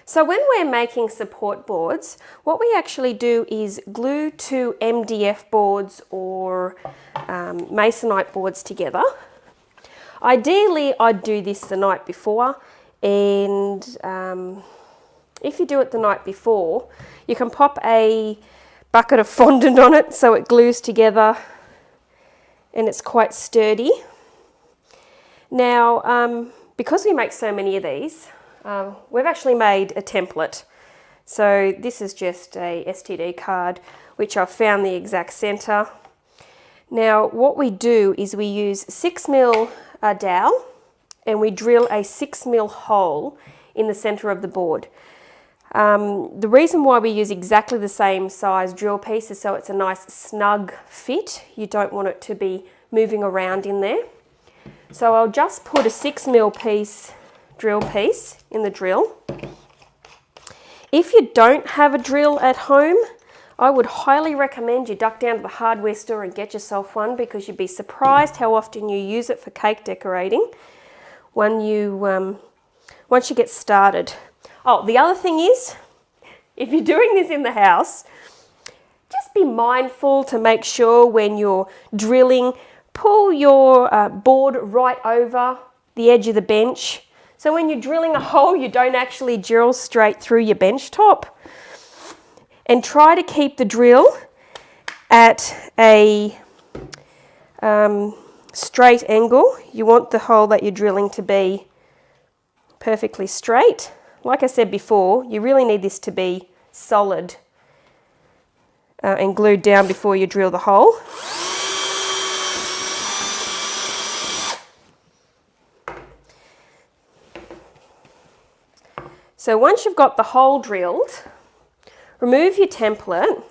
So when we're making support boards, what we actually do is glue two MDF boards or masonite boards together. Ideally, I'd do this the night before, and if you do it the night before, you can pop a bucket of fondant on it so it glues together and it's quite sturdy. Now, because we make so many of these, we've actually made a template. So this is just a STD card, which I've found the exact centre. Now, what we do is we use 6mm dowel and we drill a 6mm hole in the centre of the board. The reason why we use exactly the same size drill piece is so it's a nice snug fit. You don't want it to be moving around in there. So I'll just put a 6mm drill piece in the drill. If you don't have a drill at home, I would highly recommend you duck down to the hardware store and get yourself one, because you'd be surprised how often you use it for cake decorating once you get started. Oh, the other thing is, if you're doing this in the house, just be mindful to make sure when you're drilling, pull your board right over the edge of the bench. So when you're drilling a hole, you don't actually drill straight through your bench top. And try to keep the drill at a straight angle. You want the hole that you're drilling to be perfectly straight. Like I said before, you really need this to be solid and glued down before you drill the hole. So once you've got the hole drilled, remove your template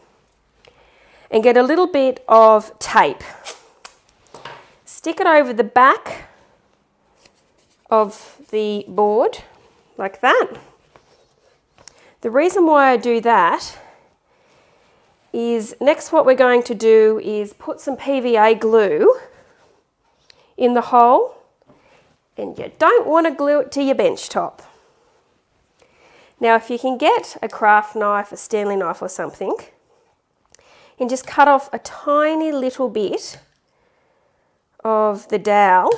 and get a little bit of tape. Stick it over the back of the board like that. The reason why I do that is next what we're going to do is put some PVA glue in the hole, and you don't want to glue it to your bench top. Now if you can get a craft knife, a Stanley knife or something, and just cut off a tiny little bit of the dowel,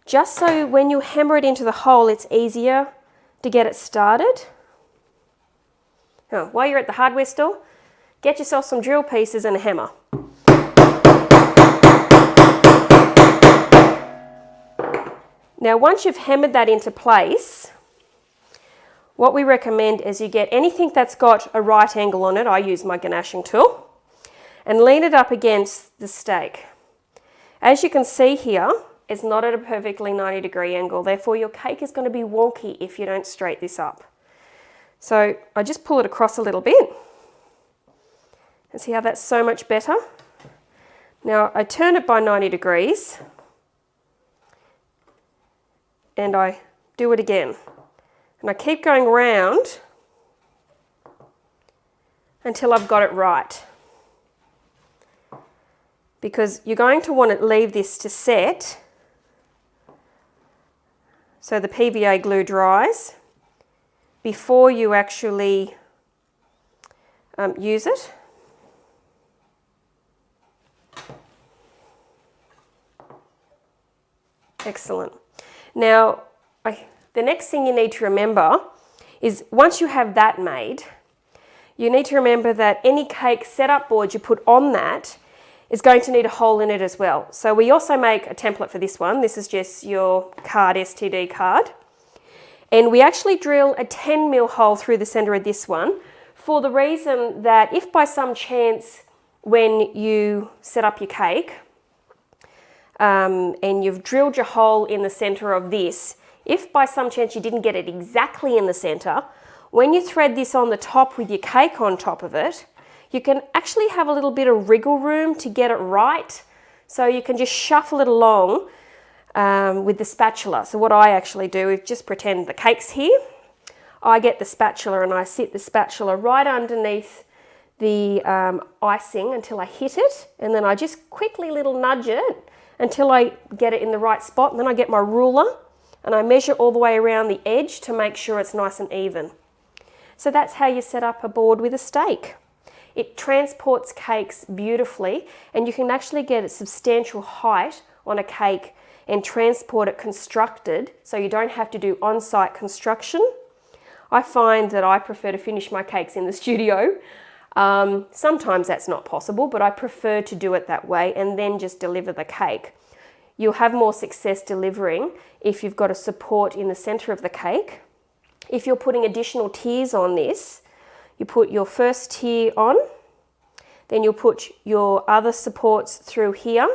just so when you hammer it into the hole it's easier to get it started. Now, while you're at the hardware store, get yourself some drill pieces and a hammer. Now once you've hammered that into place, what we recommend is you get anything that's got a right angle on it. I use my ganashing tool, and lean it up against the stake. As you can see here, it's not at a perfectly 90-degree angle, therefore your cake is going to be wonky if you don't straighten this up. So I just pull it across a little bit, and see how that's so much better? Now I turn it by 90 degrees, and I do it again. And I keep going around until I've got it right. Because you're going to want to leave this to set so the PVA glue dries before you actually use it. Excellent. Now, the next thing you need to remember is once you have that made, you need to remember that any cake setup board you put on that is going to need a hole in it as well. So we also make a template for this one. This is just your card, STD card. And we actually drill a 10mm hole through the center of this one for the reason that if by some chance when you set up your cake and you've drilled your hole in the center of this, if by some chance you didn't get it exactly in the center, when you thread this on the top with your cake on top of it, you can actually have a little bit of wriggle room to get it right. So you can just shuffle it along with the spatula. So what I actually do is just pretend the cake's here. I get the spatula and I sit the spatula right underneath the icing until I hit it, and then I just quickly little nudge it until I get it in the right spot, and then I get my ruler and I measure all the way around the edge to make sure it's nice and even. So that's how you set up a board with a stake. It transports cakes beautifully, and you can actually get a substantial height on a cake and transport it constructed, so you don't have to do on-site construction. I find that I prefer to finish my cakes in the studio. Sometimes that's not possible, but I prefer to do it that way and then just deliver the cake. You'll have more success delivering if you've got a support in the center of the cake. If you're putting additional tiers on this, you put your first tier on, then you'll put your other supports through here,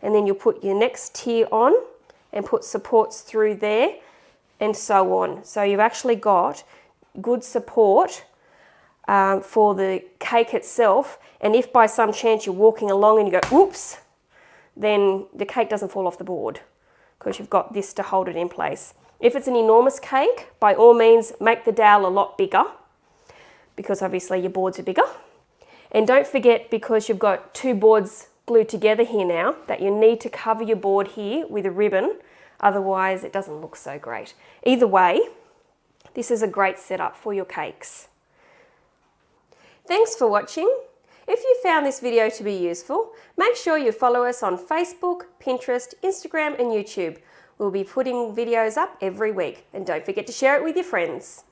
and then you'll put your next tier on and put supports through there, and so on. So you've actually got good support for the cake itself, and if by some chance you're walking along and you go, whoops, then the cake doesn't fall off the board because you've got this to hold it in place. If it's an enormous cake, by all means make the dowel a lot bigger, because obviously your boards are bigger. And don't forget, because you've got two boards glued together here now, that you need to cover your board here with a ribbon, otherwise it doesn't look so great. Either way, this is a great setup for your cakes. Thanks for watching. If you found this video to be useful, make sure you follow us on Facebook, Pinterest, Instagram and YouTube. We'll be putting videos up every week, and don't forget to share it with your friends.